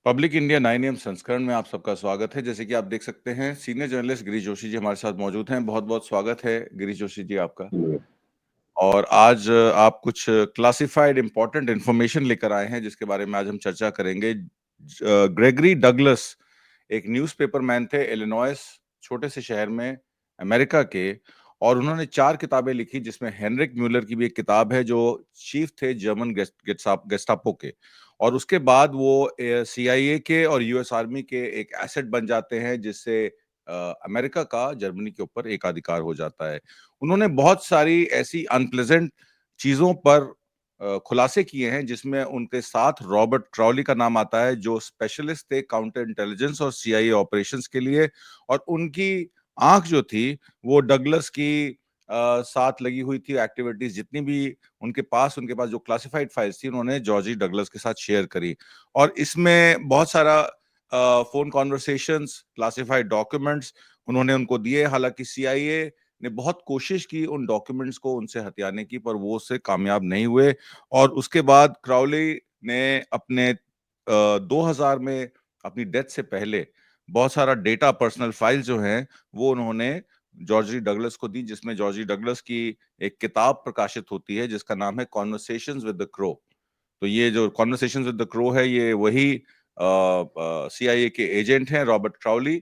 Public India 9 AM संस्करण में आप सबका स्वागत है। जैसे कि आप देख सकते हैं, सीनियर जर्नलिस्ट गिरीश जोशी जी हमारे साथ मौजूद हैं। बहुत-बहुत स्वागत है गिरीश जोशी जी आपका। और आज आप कुछ क्लासिफाइड इम्पोर्टेंट इन्फॉर्मेशन लेकर आए हैं, जिसके बारे में आज हम चर्चा करेंगे। ग्रेगरी डगलस एक न्यूज़पेपर मैन थे, इलिनॉइस छोटे से शहर में अमेरिका के, और उन्होंने 4 किताबें लिखी, जिसमें हेनरिक म्यूलर की भी एक किताब है, जो चीफ थे जर्मन गेस्टापो के। और उसके बाद वो सीआईए के और यूएस आर्मी के एक एसेट बन जाते हैं, जिससे अमेरिका का जर्मनी के ऊपर एकाधिकार हो जाता है। उन्होंने बहुत सारी ऐसी अनप्लेजेंट चीजों पर खुलासे किए हैं, जिसमें उनके साथ रॉबर्ट क्राउली का नाम आता है, जो स्पेशलिस्ट थे काउंटर इंटेलिजेंस और सीआईए ऑपरेशंस के लिए। और उनकी आंख जो थी वो डगलस की साथ लगी हुई थी। एक्टिविटीज जितनी भी उनके पास जो क्लासिफाइड फाइल्स थी, उन्होंने जॉर्जी डगलस के साथ शेयर करी। और इसमें बहुत सारा फोन कॉन्वर्सेशंस, क्लासिफाइड डॉक्यूमेंट्स उन्होंने उनको दिए। हालांकि सीआईए ने बहुत कोशिश की उन डॉक्यूमेंट्स को उनसे हथियाने की, पर वो उससे कामयाब नहीं हुए। और उसके बाद क्राउली ने अपने 2000 में अपनी डेथ से पहले बहुत सारा डेटा, पर्सनल फाइल जो हैं, वो उन्होंने जॉर्जी डगलस को दी, जिसमें जॉर्जी डगलस की एक किताब प्रकाशित होती है, जिसका नाम है कॉन्वर्सेशंस विद द क्रो। तो ये जो कॉन्वर्सेशंस विद द क्रो है, ये वही सीआईए के एजेंट हैं रॉबर्ट क्राउली,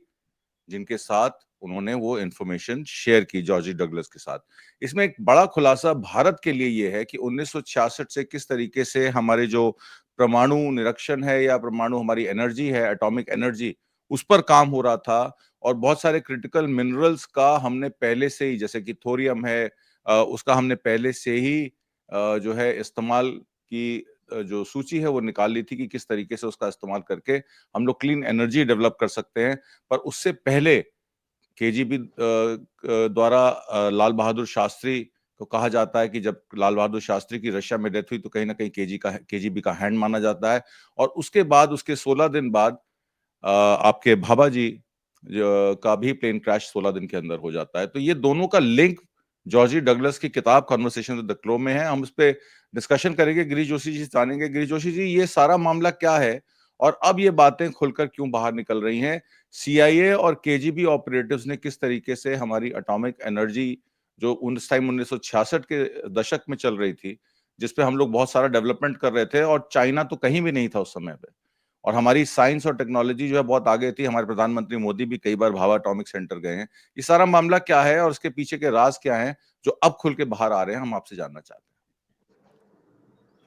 जिनके साथ उन्होंने वो इंफॉर्मेशन शेयर की जॉर्जी डगलस के साथ। इसमें एक बड़ा खुलासा भारत के लिए ये है कि 1966 से किस तरीके से हमारे जो परमाणु निरीक्षण है, या परमाणु हमारी एनर्जी है, एटॉमिक एनर्जी, उस पर काम हो रहा था। और बहुत सारे क्रिटिकल मिनरल्स का हमने पहले से ही, जैसे कि थोरियम है, उसका हमने पहले से ही जो है इस्तेमाल की जो सूची है वो निकाल ली थी, कि किस तरीके से उसका इस्तेमाल करके हम लोग क्लीन एनर्जी डेवलप कर सकते हैं। पर उससे पहले केजीबी द्वारा लाल बहादुर शास्त्री को कहा जाता है कि जब लाल बहादुर शास्त्री की रशिया में डेथ हुई, तो कहीं ना कहीं केजीबी का हैंड माना जाता है। और उसके बाद, उसके 16 दिन बाद आपके भाभा जी का भी प्लेन क्रैश 16 दिन के अंदर हो जाता है। तो ये दोनों का लिंक जॉर्जी डगलस की किताब कॉन्वर्सेशन विद द क्रो में है। हम उस पर डिस्कशन करेंगे। गिरीश जोशी जी जानेंगे, गिरीश जोशी जी ये सारा मामला क्या है, और अब ये बातें खुलकर क्यों बाहर निकल रही हैं। सीआईए और केजीबी ऑपरेटिव्स ने किस तरीके से हमारी एटॉमिक एनर्जी, जो उस टाइम 1966 के दशक में चल रही थी, जिसपे हम लोग बहुत सारा डेवलपमेंट कर रहे थे, और चाइना तो कहीं भी नहीं था उस समय पे, और हमारी साइंस और टेक्नोलॉजी जो है बहुत आगे थी। हमारे प्रधानमंत्री मोदी भी कई बार भाभा एटॉमिक सेंटर गए हैं। ये सारा मामला क्या है और उसके पीछे के राज क्या हैं, जो अब खुल के बाहर आ रहे हैं, हम आपसे जानना चाहते हैं।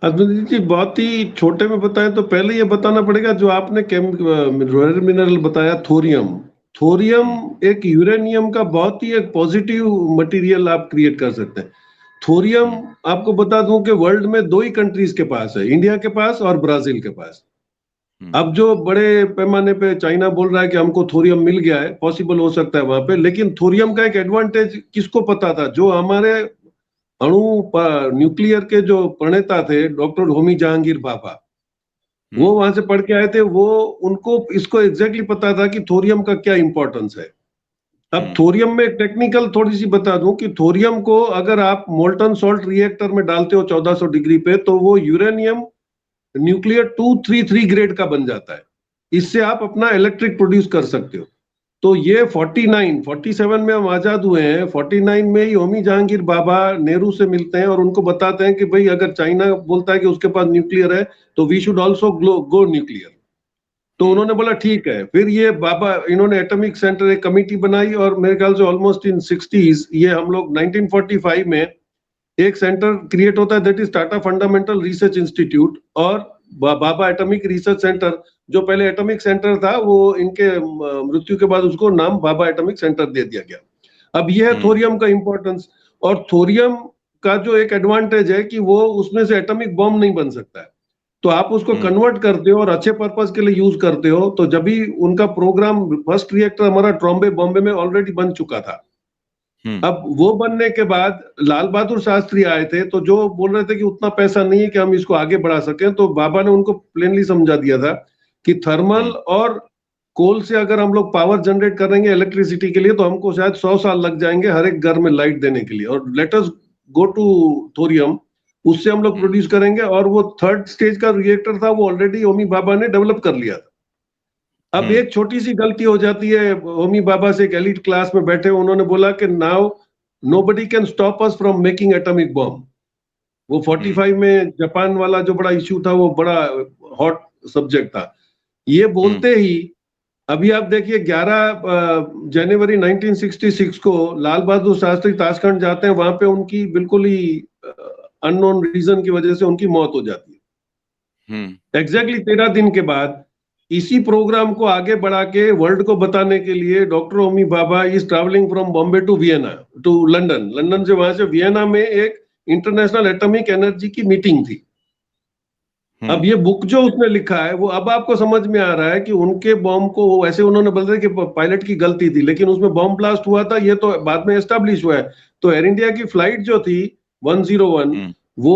अद्वैत जी, बहुत ही छोटे में बताएं तो पहले ये बताना पड़ेगा, जो आपने रेयर मिनरल बताया थोरियम। थोरियम एक यूरेनियम का बहुत ही एक पॉजिटिव मटेरियल आप क्रिएट कर सकते हैं। थोरियम आपको बता दूं कि वर्ल्ड में दो ही कंट्रीज के पास है, इंडिया के पास और ब्राजील के पास। अब जो बड़े पैमाने पे चाइना बोल रहा है कि हमको थोरियम मिल गया है, पॉसिबल हो सकता है वहां पे, लेकिन थोरियम का एक एडवांटेज किसको पता था? जो हमारे अणु न्यूक्लियर के जो प्रणेता थे, डॉक्टर होमी जहांगीर भाभा, वो वहां से पढ़ के आए थे। वो उनको इसको एग्जैक्टली पता था कि थोरियम का क्या इंपॉर्टेंस है। अब थोरियम में टेक्निकल थोड़ी सी बता दूं कि थोरियम को अगर आप मोल्टन सॉल्ट रिएक्टर में डालते हो 1400 डिग्री पे, तो वो यूरेनियम न्यूक्लियर 233 ग्रेड का बन जाता है। इससे आप अपना इलेक्ट्रिक प्रोड्यूस कर सकते हो। तो ये 47 में हम आजाद हुए हैं। 49 में ही होमी जहांगीर बाबा नेहरू से मिलते हैं और उनको बताते हैं कि भाई, अगर चाइना बोलता है कि उसके पास न्यूक्लियर है, तो we should also go nuclear. तो उन्होंने बोला ठीक है। फिर ये बाबा, इन्होंने एटॉमिक सेंटर एक कमेटी बनाई, और मेरे ख्याल से ऑलमोस्ट इन 60s, ये हम लोग 1945 में एक सेंटर क्रिएट होता है, that is Tata fundamental research institute. और बाबा एटॉमिक रिसर्च सेंटर, जो पहले एटॉमिक सेंटर था, वो इनके मृत्यु के बाद उसको नाम बाबा एटॉमिक सेंटर दे दिया गया। अब यह है थोरियम का इंपॉर्टेंस। और थोरियम का जो एक एडवांटेज है कि वो उसमें से एटॉमिक बॉम्ब नहीं बन सकता है। तो आप उसको कन्वर्ट करते हो और अच्छे पर्पस के लिए यूज करते हो। तो जब भी उनका प्रोग्राम, फर्स्ट रिएक्टर हमारा ट्रॉम्बे बॉम्बे में ऑलरेडी बन चुका था। अब वो बनने के बाद लाल बहादुर शास्त्री आए थे, तो जो बोल रहे थे कि उतना पैसा नहीं है कि हम इसको आगे बढ़ा सकें, तो बाबा ने उनको प्लेनली समझा दिया था कि थर्मल और कोल से अगर हम लोग पावर जनरेट करेंगे इलेक्ट्रिसिटी के लिए, तो हमको शायद 100 साल लग जाएंगे हर एक घर में लाइट देने के लिए। और let us go to thorium, उससे हम लोग प्रोड्यूस करेंगे। और वो थर्ड स्टेज का रिएक्टर था, वो ऑलरेडी ओमी बाबा ने डेवलप कर लिया था। अब एक छोटी सी गलती हो जाती है, होमी बाबा से एक एलिट क्लास में बैठे, उन्होंने बोला कि now nobody can stop us from making atomic bomb. वो 45 में जापान वाला जो बड़ा इश्यू था, वो बड़ा हॉट सब्जेक्ट था। ये बोलते ही अभी आप देखिए 11 जनवरी 1966 को लाल बहादुर शास्त्री ताशकंद जाते हैं, वहां पे उनकी बिल्कुल ही अननोन रीजन की वजह से उनकी मौत हो जाती है। एग्जैक्टली 13 दिन के बाद इसी प्रोग्राम को आगे बढ़ा के वर्ल्ड को बताने के लिए doctor Homi Bhabha is travelling from Bombay to Vienna to London, London से वहां से वियना में एक इंटरनेशनल एटॉमिक एनर्जी की मीटिंग थी। अब ये बुक जो उसने लिखा है, वो अब आपको समझ में आ रहा है कि उनके बॉम्ब को वैसे उन्होंने बोल दिया कि पायलट की गलती थी, लेकिन उसमें बॉम्ब ब्लास्ट हुआ था, ये तो बाद में एस्टेब्लिश हुआ है। तो एयर इंडिया की फ्लाइट जो थी 101, वो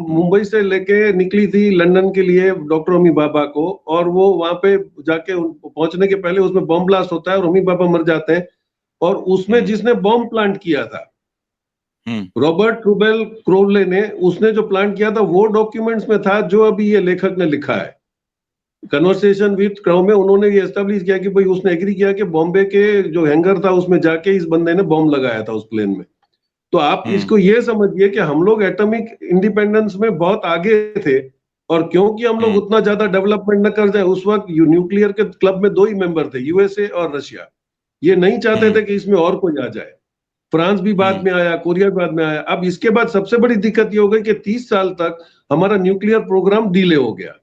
मुंबई से लेके निकली थी लंदन के लिए डॉक्टर होमी बाबा को, और वो वहां पे जाके पहुंचने के पहले उसमें बॉम्ब ब्लास्ट होता है और होमी बाबा मर जाते हैं। और उसमें जिसने बॉम्ब प्लांट किया था, रॉबर्ट रूबेल क्रोवले ने, उसने जो प्लान किया था वो डॉक्यूमेंट्स में था जो अभी ये लेखक ने लिखा है। कन्वर्सेशन विद क्राउ में उन्होंने ये एस्टेब्लिश किया कि भाई उसने एग्री किया कि बॉम्बे के जो हैंगर था उसमें जाके इस बंदे ने बॉम्ब लगाया था उस प्लेन में। तो आप इसको ये समझिए कि हम लोग एटॉमिक इंडिपेंडेंस में बहुत आगे थे, और क्योंकि हम लोग उतना ज्यादा डेवलपमेंट न कर जाए, उस वक्त न्यूक्लियर के क्लब में 2 ही मेंबर थे, यूएसए और रशिया। ये नहीं चाहते थे कि इसमें और कोई आ जाए। फ्रांस भी बाद में आया, कोरिया भी बाद में आया। अब इसके बाद सबसे बड़ी दिक्कत ये हो गई कि 30 साल तक हमारा न्यूक्लियर प्रोग्राम डिले हो गया।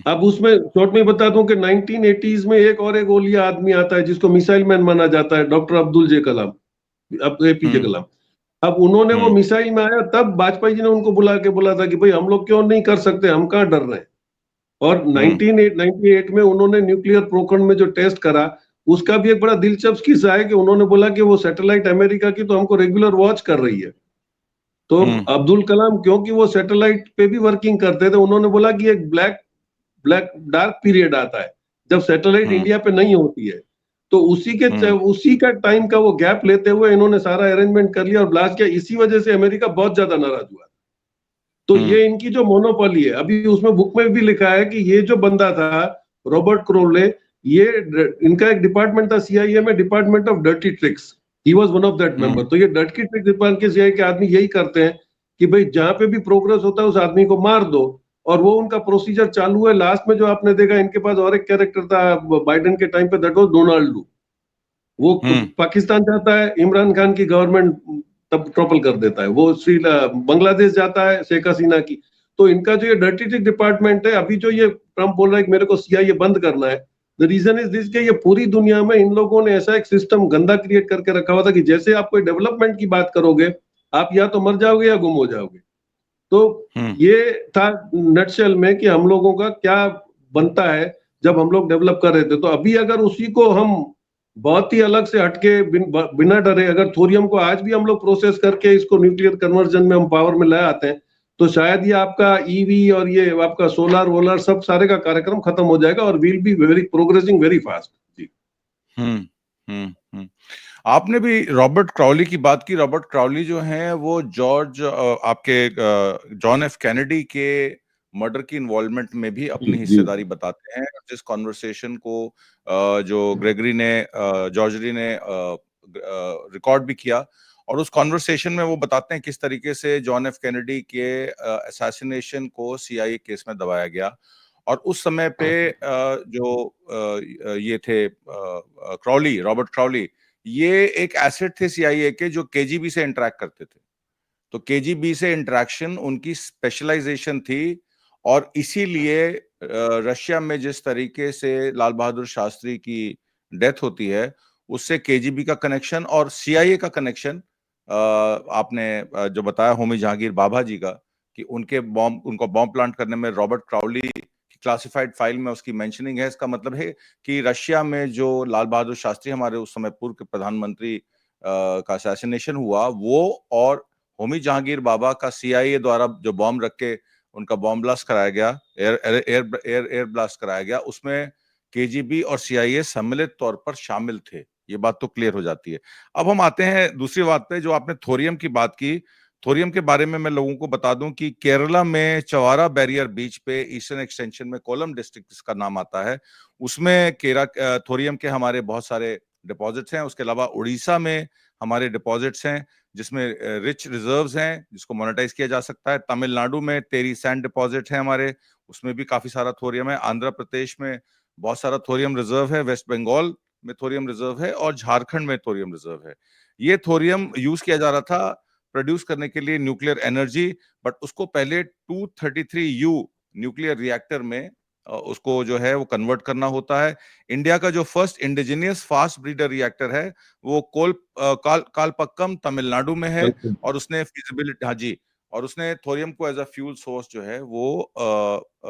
अब उसमें शॉर्ट में बता दूं कि 1980s में एक ओलिया आदमी आता है जिसको मिसाइल मैन माना जाता है, डॉक्टर अब्दुल जे कलाम, अब एपीजे कलाम। अब उन्होंने वो मिसाइल में आया, तब वाजपेयी जी ने उनको बुला के बोला था कि भाई हम लोग क्यों नहीं कर सकते, हम कहां डर रहे हैं। और 1998 में उन्होंने न्यूक्लियर प्रोग्राम में जो टेस्ट करा, उसका भी एक बड़ा दिलचस्प किस्सा है कि उन्होंने बोला कि वो सैटेलाइट अमेरिका की तो हमको रेगुलर वॉच कर रही है। तो अब्दुल कलाम क्योंकि वो सैटेलाइट पे भी वर्किंग करते थे, उन्होंने बोला कि एक ब्लैक ब्लैक डार्क पीरियड आता है जब सैटेलाइट इंडिया पे नहीं होती है। तो उसी का टाइम का वो गैप लेते हुए इन्होंने सारा अरेंजमेंट कर लिया और ब्लास्ट किया। इसी वजह से अमेरिका बहुत ज्यादा नाराज हुआ। तो ये इनकी जो मोनोपोली है, अभी उसमें बुक में भी लिखा है कि ये जो बंदा था रॉबर्ट क्रोवले, ये इनका एक डिपार्टमेंट था सीआईए में, department of dirty tricks, he was one of that member. तो ये डर्टी ट्रिक डिपार्टमेंट के सीआईए के आदमी यही करते हैं कि भाई जहां पे भी प्रोग्रेस होता है उस आदमी को मार दो, और वो उनका प्रोसीजर चालू है। लास्ट में जो आपने देखा, इनके पास और एक कैरेक्टर था बाइडेन के टाइम पे, दैट वाज डोनाल्ड। वो पाकिस्तान जाता है, इमरान खान की गवर्नमेंट तब ट्रॉपल कर देता है। वो बांग्लादेश जाता है शेख हसीना की। तो इनका जो ये डर्टी ट्रिक डिपार्टमेंट है, अभी जो ये ट्रम्प बोल रहा है कि मेरे को सीआईए बंद करना है, द रीजन इज दिस कि ये पूरी दुनिया में इन लोगों ने ऐसा एक सिस्टम गंदा क्रिएट करके रखा हुआ था कि जैसे आप कोई डेवलपमेंट की बात करोगे, आप या तो मर जाओगे या गुम हो जाओगे। तो ये था नटशेल में कि हम लोगों का क्या बनता है जब हम लोग डेवलप कर रहे थे। तो अभी अगर उसी को हम बहुत ही अलग से हटके बिना डरे, अगर थोरियम को आज भी हम लोग प्रोसेस करके इसको न्यूक्लियर कन्वर्जन में हम पावर में लाए आते हैं, तो शायद ये आपका ईवी और ये आपका सोलर वोलर सब सारे का कार्यक्रम खत्म हो जाएगा और will be very progressing very fast. जी। आपने भी रॉबर्ट क्राउली की बात की। रॉबर्ट क्राउली जो हैं वो आपके जॉन एफ कैनेडी के मर्डर की इन्वॉल्वमेंट में भी अपनी हिस्सेदारी बताते हैं। जिस कॉन्वर्सेशन को जो ग्रेगरी ने जॉर्जरी ने रिकॉर्ड भी किया, और उस कॉन्वर्सेशन में वो बताते हैं किस तरीके से जॉन एफ कैनेडी के असैसिनेशन को सीआईए केस में दबाया गया। और उस समय पे जो ये थे क्राउली, रॉबर्ट क्राउली, ये एक एसेट थे सीआईए के जो केजीबी से इंटरेक्ट करते थे। तो केजीबी से इंटरेक्शन उनकी स्पेशलाइजेशन थी, और इसीलिए रशिया में जिस तरीके से लाल बहादुर शास्त्री की डेथ होती है, उससे केजीबी का कनेक्शन और सीआईए का कनेक्शन, आपने जो बताया होमी जहांगीर बाबा जी का, कि उनको बॉम्ब प्लांट करने में रॉबर्ट क्राउली की क्लासिफाइड फाइल में उसकी मेंशनिंग है। इसका मतलब है कि रशिया में जो लाल बहादुर शास्त्री, हमारे उस समय पूर्व के प्रधानमंत्री, का असैसिनेशन हुआ, वो और होमी जहांगीर बाबा का सीआईए द्वारा जो बॉम्ब रख के उनका बॉम्ब ब्लास्ट कराया गया, एयर ब्लास्ट कराया गया, उसमें केजीबी और सीआईए सम्मिलित तौर पर शामिल थे। ये बात तो क्लियर हो जाती है। अब हम आते हैं दूसरी बात पे, जो आपने थोरियम की बात की। थोरियम के बारे में मैं लोगों को बता दूं कि केरला में चवारा बैरियर बीच पे ईस्टर्न एक्सटेंशन में कोलम डिस्ट्रिक्ट इसका नाम आता है, उसमें थोरियम के हमारे बहुत सारे डिपॉजिट्स हैं। उसके अलावा उड़ीसा में हमारे डिपॉजिट्स हैं जिसमें रिच रिजर्व्स हैं जिसको मोनेटाइज किया जा सकता है। तमिलनाडु में टेरी सैंड डिपॉजिट है हमारे, उसमें भी काफी सारा थोरियम है। आंध्र प्रदेश में बहुत सारा थोरियम रिजर्व है, वेस्ट बंगाल में थोरियम रिजर्व है और झारखंड में थोरियम रिजर्व है। ये थोरियम यूज किया जा रहा था प्रोड्यूस करने के लिए न्यूक्लियर एनर्जी, बट उसको पहले 233U न्यूक्लियर रिएक्टर में उसको जो है वो कन्वर्ट करना होता है। इंडिया का जो first indigenous fast breeder reactor है वो कालपक्कम तमिलनाडु में है, और उसने फिजिबिलिटी, हाँ जी, और उसने थोरियम को एज अ फ्यूल सोर्स जो है वो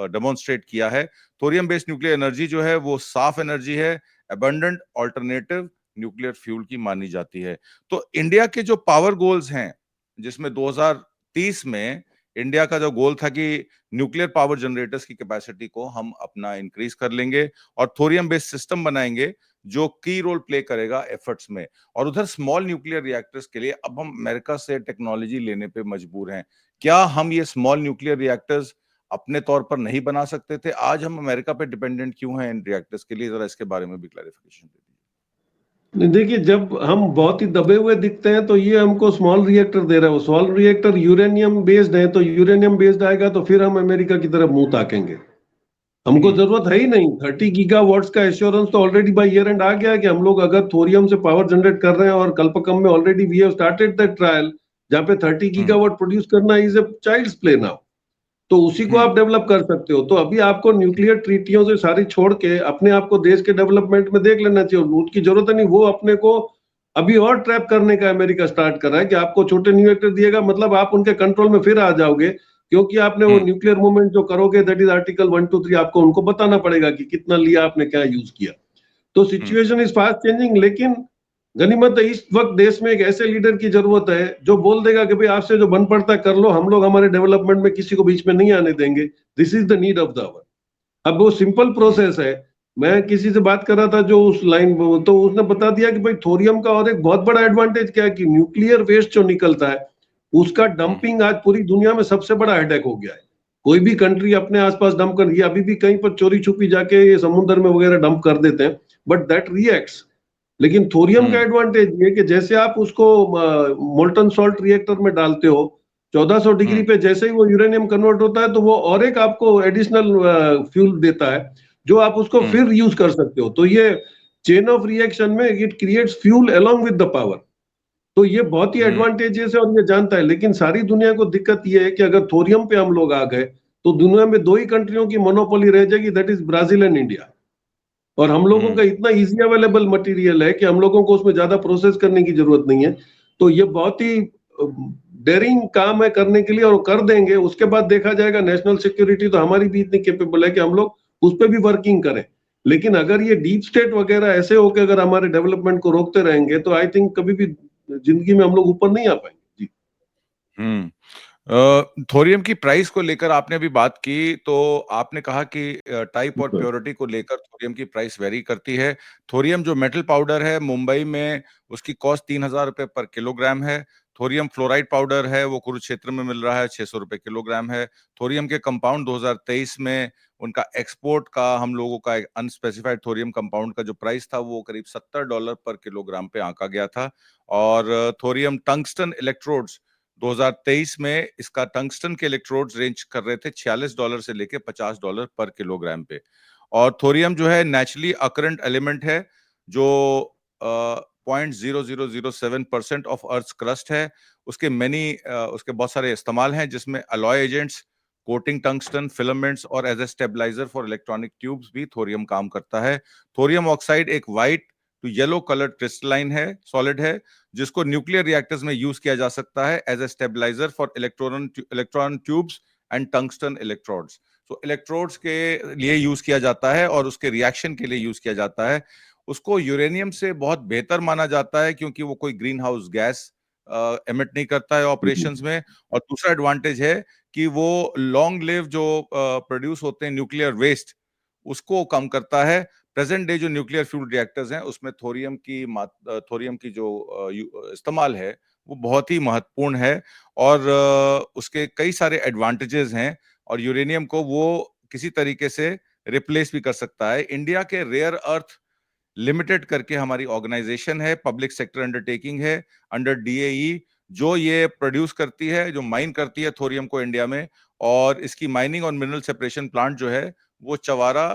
डेमोन्स्ट्रेट किया है। थोरियम बेस्ड न्यूक्लियर एनर्जी जो है वो साफ एनर्जी है, अबंडेंट ऑल्टरनेटिव न्यूक्लियर फ्यूल की मानी जाती है। तो इंडिया के जो पावर गोल्स हैं, जिसमें 2030 में इंडिया का जो गोल था कि न्यूक्लियर पावर जनरेटर्स की कैपेसिटी को हम अपना इंक्रीज कर लेंगे और थोरियम बेस्ड सिस्टम बनाएंगे जो की रोल प्ले करेगा एफर्ट्स में। और उधर स्मॉल न्यूक्लियर रिएक्टर्स के लिए अब हम अमेरिका से टेक्नोलॉजी लेने पे मजबूर हैं। क्या हम ये स्मॉल न्यूक्लियर रिएक्टर्स अपने तौर पर नहीं बना सकते थे? आज हम अमेरिका पे डिपेंडेंट क्यों हैं इन रिएक्टर्स के लिए? जरा इसके बारे में भी क्लैरिफिकेशन दे दीजिए। देखिए, जब हम बहुत ही दबे हुए दिखते हैं तो ये हमको स्मॉल रिएक्टर दे रहा है। वो स्मॉल रिएक्टर यूरेनियम बेस्ड है, तो यूरेनियम बेस्ड आएगा तो फिर हम अमेरिका की तरफ मुंह ताकेंगे। हमको जरूरत है ही नहीं। 30 गीगावाट्स का एश्योरेंस तो ऑलरेडी बाय ईयर एंड आ गया है कि हम लोग अगर थोरियम से पावर जनरेट कर रहे हैं, और कल्पकम में already we have started that trial जहां पे 30 गीगावाट प्रोड्यूस करना is a child's play now. तो उसी को आप डेवलप कर सकते हो। तो अभी आपको न्यूक्लियर ट्रीटियों से सारी छोड़ के अपने आप को देश के डेवलपमेंट में देख लेना चाहिए। लूट की जरूरत नहीं। वो अपने को अभी और ट्रैप करने का अमेरिका स्टार्ट कर रहा है कि आपको छोटे न्यूक्लियर दिएगा, मतलब आप उनके कंट्रोल में फिर आ जाओगे, क्योंकि आपने वो न्यूक्लियर मूवमेंट जो करोगे दैट इज आर्टिकल 123, आपको उनको बताना पड़ेगा कि कितना लिया आपने, क्या यूज किया। तो सिचुएशन इज फास्ट चेंजिंग। लेकिन गनीमत है, इस वक्त देश में एक ऐसे लीडर की जरूरत है जो बोल देगा कि भाई आपसे जो बन पड़ता है कर लो, हम लोग हमारे डेवलपमेंट में किसी को बीच में नहीं आने देंगे। This is the need of the hour. अब वो सिंपल प्रोसेस है। मैं किसी से बात कर रहा था जो उस लाइन, तो उसने बता दिया कि भाई थोरियम का और एक बहुत बड़ा एडवांटेज क्या है कि न्यूक्लियर वेस्ट जो निकलता है उसका डंपिंग आज पूरी दुनिया में सबसे बड़ा हेडेक हो गया है। कोई भी कंट्री अपने आसपास डंप कर, ये अभी भी कहीं पर चोरी छुपी जाके ये समुद्र में वगैरह डंप कर देते हैं, बट दैट रिएक्ट्स। लेकिन थोरियम का एडवांटेज ये कि जैसे आप उसको मोल्टन सॉल्ट रिएक्टर में डालते हो, 1400 डिग्री पे जैसे ही वो यूरेनियम कन्वर्ट होता है तो वो और एक आपको एडिशनल फ्यूल देता है जो आप उसको फिर यूज कर सकते हो। तो ये चेन ऑफ रिएक्शन में it creates fuel along with the power. तो ये बहुत ही एडवांटेजेस है और ये जानता है। लेकिन सारी दुनिया को दिक्कत ये है कि अगर थोरियम पे हम लोग आ गए तो दुनिया में दो ही कंट्रियों की मोनोपोली रह जाएगी, that is Brazil and India. और हम लोगों का इतना इजी अवेलेबल मटेरियल है कि हम लोगों को उसमें ज्यादा प्रोसेस करने की जरूरत नहीं है। तो ये बहुत ही डेयरिंग काम है करने के लिए, और कर देंगे। उसके बाद देखा जाएगा। नेशनल सिक्योरिटी तो हमारी भी इतनी कैपेबल है कि हम लोग उस पर भी वर्किंग करें। लेकिन अगर ये डीप स्टेट वगैरह ऐसे होकर अगर हमारे डेवलपमेंट को रोकते रहेंगे तो आई थिंक कभी भी जिंदगी में हम लोग ऊपर नहीं आ पाएंगे। जी। थोरियम की प्राइस को लेकर आपने अभी बात की, तो आपने कहा कि टाइप और प्योरिटी को लेकर थोरियम की प्राइस वेरी करती है। थोरियम जो मेटल पाउडर है मुंबई में उसकी कॉस्ट 3,000 रुपए पर किलोग्राम है। थोरियम फ्लोराइड पाउडर है वो कुरुक्षेत्र में मिल रहा है, 600 रुपए किलोग्राम है। थोरियम के कंपाउंड 2023 में उनका एक्सपोर्ट का हम लोगों का एक अनस्पेसिफाइड थोरियम कंपाउंड का जो प्राइस था वो करीब $70 पर किलोग्राम पे आंका गया था। और थोरियम टंगस्टन इलेक्ट्रोड्स 2023 में इसका टंगस्टन के इलेक्ट्रोड्स रेंज कर रहे थे $46 से लेके $50 पर किलोग्राम पे। और थोरियम जो है नेचुरली अकरेंट एलिमेंट है जो 0.0007% ऑफ अर्थ क्रस्ट है। उसके उसके बहुत सारे इस्तेमाल हैं जिसमें alloy agents, coating tungsten filaments और as a stabiliser for electronic tubes भी थोरियम काम करता है। थोरियम ऑक्साइड एक white to yellow coloured crystalline है, सॉलिड है, जिसको न्यूक्लियर रिएक्टर्स में यूज किया जा सकता है as a stabiliser for electron tubes and tungsten electrodes. तो इलेक्ट्रोड्स के लिए यूज किया जाता है और उसके रिएक्शन के लिए यूज किया जाता है। उसको यूरेनियम से बहुत बेहतर माना जाता है क्योंकि वो कोई ग्रीन हाउस गैस एमिट नहीं करता है ऑपरेशंस में। और दूसरा एडवांटेज है कि वो लॉन्ग लिव जो प्रोड्यूस होते हैं न्यूक्लियर वेस्ट उसको कम करता है। प्रेजेंट डे जो न्यूक्लियर फ्यूल रिएक्टर्स हैं उसमें थोरियम की जो इस्तेमाल है वो बहुत ही महत्वपूर्ण है और उसके कई सारे एडवांटेजेस हैं और यूरेनियम को वो किसी तरीके से रिप्लेस भी कर सकता है। इंडिया के रेयर अर्थ लिमिटेड करके हमारी ऑर्गेनाइजेशन है, पब्लिक सेक्टर अंडरटेकिंग है अंडर डीएई, जो ये प्रोड्यूस करती है, जो माइन करती है थोरियम को इंडिया में। और इसकी माइनिंग और मिनरल सेपरेशन प्लांट जो है वो चवारा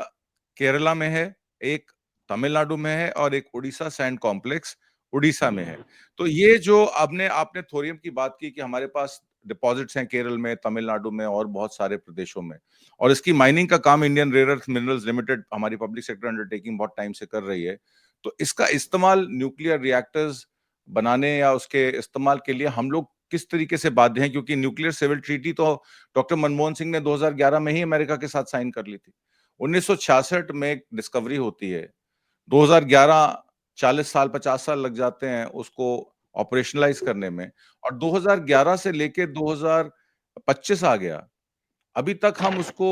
केरला में है, एक तमिलनाडु में है और एक उड़ीसा सैंड कॉम्प्लेक्स उड़ीसा में है। तो ये जो आपने आपने थोरियम की बात की कि हमारे पास डिपॉजिट्स हैं केरल में, तमिलनाडु में और बहुत सारे प्रदेशों में, और इसकी माइनिंग का काम Indian rare earth minerals limited हमारी पब्लिक सेक्टर अंडरटेकिंग बहुत टाइम से कर रही है। तो इसका इस्तेमाल न्यूक्लियर रिएक्टर्स बनाने या उसके इस्तेमाल के लिए हम लोग किस तरीके से बाध्य हैं, क्योंकि न्यूक्लियर सिविल ट्रीटी तो डॉक्टर मनमोहन सिंह ने 2011 में ही अमेरिका के साथ साइन कर ली थी। 1966 में एक डिस्कवरी होती है, 2011 40 साल 50 साल लग जाते हैं उसको ऑपरेशनलाइज करने में, और 2011 से लेके 2025 आ गया, अभी तक हम उसको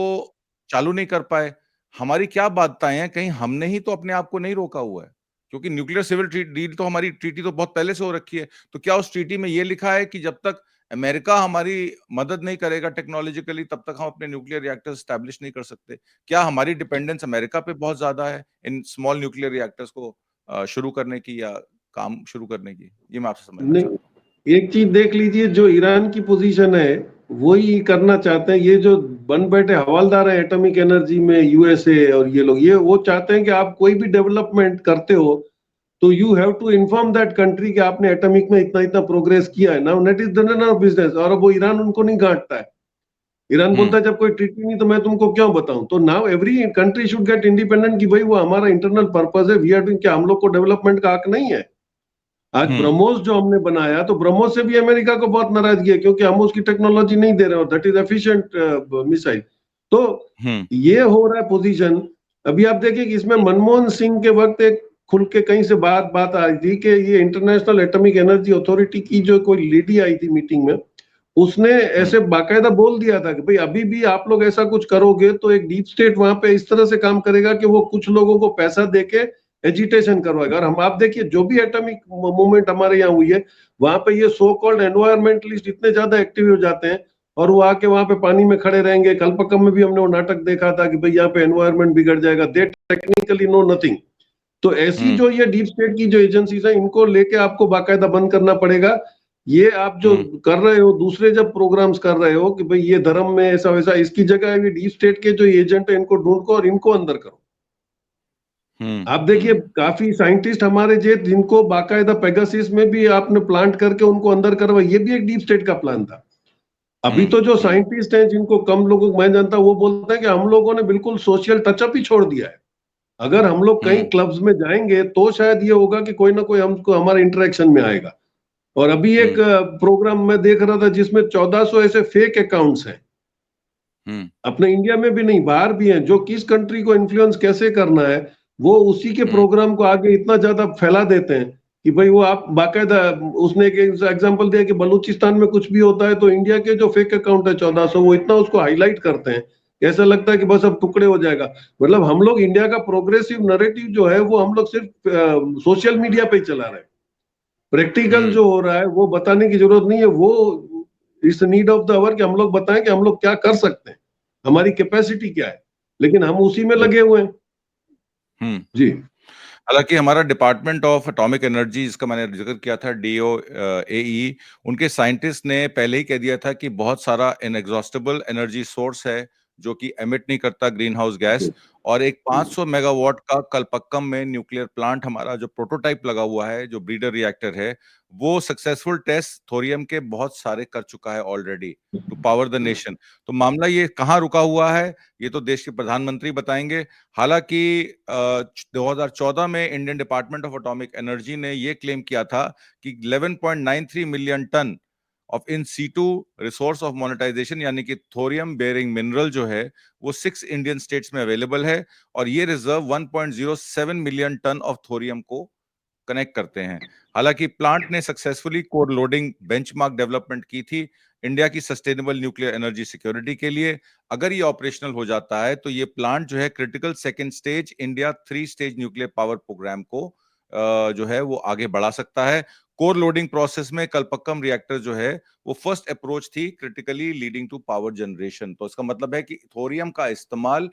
चालू नहीं कर पाए। हमारी क्या बाध्यताएं हैं? कहीं हमने ही तो अपने आप को नहीं रोका हुआ है, क्योंकि न्यूक्लियर सिविल डील तो हमारी ट्रीटी तो बहुत पहले से हो रखी है। तो क्या उस ट्रीटी में ये लिखा है कि जब तक अमेरिका हमारी मदद नहीं करेगा टेक्नोलॉजिकली तब तक हम अपने न्यूक्लियर रिएक्टर्स स्टैब्लिश नहीं कर सकते? क्या हमारी डिपेंडेंस अमेरिका पे बहुत ज्यादा है इन स्मॉल न्यूक्लियर रिएक्टर्स को शुरू करने की या काम शुरू करने की? ये मैं आपसे समझना नहीं, चाहता हूँ। एक चीज देख लीजिए, जो ईरान की पोजीशन है वही करना चाहते हैं। ये जो बन बैठे हवालदार है एटॉमिक एनर्जी में, यूएसए और ये लोग, ये वो चाहते हैं कि आप कोई भी डेवलपमेंट करते हो तो you have to inform that country कि आपने एटॉमिक में इतना इतना प्रोग्रेस किया है। Now net is none of business. और अब वो ईरान उनको नहीं गांटता है। ईरान बोलता है जब कोई ट्रीटी नहीं तो मैं तुमको क्यों बताऊं। तो now every country should get independent कि भाई वो हमारा इंटरनल पर्पस है, वी आर डूइंग। क्या हम लोग को डेवलपमेंट का हक नहीं है? आज हम्म। ब्रह्मोस जो हमने बनाया, तो ब्रह्मोस से भी अमेरिका को बहुत नाराजगी है क्योंकि हम उसकी टेक्नोलॉजी नहीं दे रहे हो, दैट इज एफिशिएंट मिसाइल। तो हम्म। ये हो रहा है पोजीशन। अभी आप देखिए कि इसमें मनमोहन सिंह के वक्त एक खुल के कहीं से बात बात आई थी कि ये इंटरनेशनल एटॉमिक एनर्जी अथॉरिटी की जो कोई लेडी आई थी मीटिंग में, उसने ऐसे बाकायदा बोल दिया था कि भाई अभी भी आप लोग ऐसा कुछ करोगे तो एक डीप स्टेट वहां पे इस तरह से काम करेगा कि वो कुछ लोगों को पैसा देके एजिटेशन करवाएगा। और हम आप देखिए जो भी एटॉमिक मूवमेंट हमारे यहाँ हुई है, वहां पे ये सो कॉल्ड एनवायरमेंटलिस्ट इतने ज्यादा एक्टिव हो जाते हैं और वो आके वहां पे पानी में खड़े रहेंगे। कल्पकम में भी हमने वो नाटक देखा था कि भाई यहाँ पे एनवायरमेंट बिगड़ जाएगा, दे टेक्निकली नो नथिंग। तो ऐसी हम्म। जो ये डीप स्टेट की जो एजेंसीज है, इनको लेके आपको बाकायदा बंद करना पड़ेगा। ये आप जो हम्म। कर रहे हो, दूसरे जब प्रोग्राम्स कर रहे हो कि भाई ये धर्म में ऐसा वैसा, इसकी जगह ये डीप स्टेट के जो एजेंट है इनको ढूंढ को और इनको अंदर करो। हम्म। आप देखिए काफी साइंटिस्ट हमारे जे जिनको बाकायदा पेगासिस में भी आपने प्लांट करके उनको अंदर करवा, ये भी एक डीप स्टेट का प्लान था। अभी तो जो साइंटिस्ट हैं जिनको कम लोगों को मैं जानता हूं, वो बोलते हैं कि हम लोगों ने बिल्कुल सोशल टचअप ही छोड़ दिया है। अगर हम लोग कहीं हम्म। क्लब्स में जाएंगे तो शायद ये होगा कि कोई ना कोई हमको हमारे इंटरेक्शन में आएगा। और अभी एक हम्म। प्रोग्राम मैं देख रहा था जिसमें 1400 ऐसे फेक अकाउंट्स हैं, हम्म। अपने इंडिया में भी नहीं बाहर भी हैं, जो किस कंट्री को इन्फ्लुएंस कैसे करना है वो उसी के हम्म। प्रोग्राम को आगे इतना ज्यादा फैला देते हैं कि भाई वो आप बाकायदा। उसने एक एग्जांपल दिया कि बलूचिस्तान में कुछ भी होता है तो इंडिया के जो फेक अकाउंट है 1400, वो इतना उसको हाईलाइट करते हैं कि ऐसा लगता है कि बस अब टुकड़े हो जाएगा। मतलब हम लोग इंडिया का प्रोग्रेसिव नैरेटिव जो है वो हम लोग सिर्फ सोशल मीडिया पे ही चला रहे हैं। प्रैक्टिकल हम्म। जो हो रहा है वो बताने की जरूरत नहीं है। वो it's need of the hour कि हम लोग बताएं कि हम लोग क्या कर सकते हैं, हमारी कैपेसिटी क्या है, लेकिन हम उसी में लगे हुए हैं। हम्म। जी। हालांकि हमारा डिपार्टमेंट ऑफ एटॉमिक एनर्जी, जिसका मैंने जिक्र किया था, डीओ एई, उनके साइंटिस्ट ने पहले ही कह दिया था कि बहुत सारा इनएग्जॉस्टेबल एनर्जी सोर्स है जो कि एमिट नहीं करता ग्रीन हाउस गैस। और एक 500 मेगावाट का कलपक्कम में न्यूक्लियर प्लांट हमारा जो प्रोटोटाइप लगा हुआ है, जो ब्रीडर रिएक्टर है, वो सक्सेसफुल टेस्ट थोरियम के बहुत सारे कर चुका है already to power the nation. तो मामला ये कहाँ रुका हुआ है, ये तो देश के प्रधानमंत्री बताएंगे। हालांकि 2014 में Indian department of atomic energy ने यह क्लेम किया था कि 11.93 million ton of in situ resource of monetization, यानी कि थोरियम बेयरिंग मिनरल जो है वो 6 इंडियन स्टेट्स में अवेलेबल है, और ये reserve 1.07 million ton of thorium को कनेक्ट करते हैं। हालांकि प्लांट ने successfully core loading benchmark development की थी इंडिया की सस्टेनेबल न्यूक्लियर एनर्जी सिक्योरिटी के लिए। अगर ये ऑपरेशनल हो जाता है तो ये प्लांट जो है critical second stage India 3 stage nuclear power programme को जो है वो आगे बढ़ा सकता है। कोर लोडिंग प्रोसेस में कल्पक्कम रिएक्टर जो है वो फर्स्ट अप्रोच थी critically leading to power generation. तो इसका मतलब है कि थोरियम का इस्तेमाल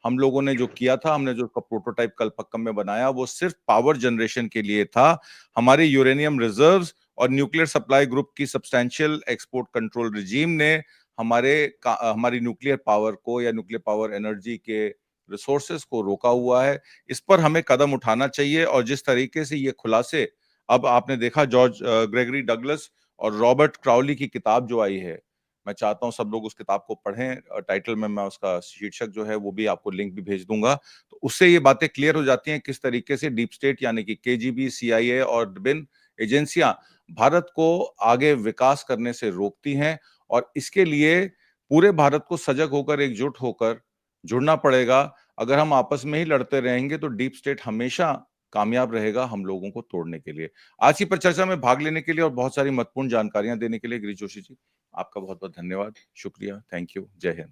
हम लोगों ने जो किया था, हमने जो प्रोटोटाइप कल्पक्कम में बनाया वो सिर्फ पावर जनरेशन के लिए था। हमारी यूरेनियम रिजर्व्स और न्यूक्लियर सप्लाई ग्रुप की सब्सटैंशियल एक्सपोर्ट कंट्रोल रिजीम ने हमारी न्यूक्लियर पावर को या न्यूक्लियर पावर एनर्जी के रिसोर्सेस को रोका हुआ है। इस पर हमें कदम उठाना चाहिए। और जिस तरीके से ये खुलासे, अब आपने देखा जॉर्ज ग्रेगरी डगलस और रॉबर्ट क्राउली की किताब जो आई है, मैं चाहता हूं सब लोग उस किताब को पढ़ें। टाइटल में मैं उसका शीर्षक जो है वो भी आपको लिंक भी भेज दूंगा। तो उससे ये बातें क्लियर हो जाती हैं किस तरीके से डीप स्टेट यानी कि केजीबी, सीआईए और विभिन्न एजेंसियां भारत को आगे विकास करने से रोकती हैं। और इसके लिए पूरे भारत को सजग होकर, एकजुट होकर जुड़ना पड़ेगा। अगर हम आपस में ही लड़ते रहेंगे तो डीप स्टेट हमेशा कामयाब रहेगा हम लोगों को तोड़ने के लिए। आज की परिचर्चा में भाग लेने के लिए और बहुत सारी महत्वपूर्ण जानकारियां देने के लिए गिरीश जोशी जी, आपका बहुत बहुत धन्यवाद, शुक्रिया, थैंक यू, जय हिंद।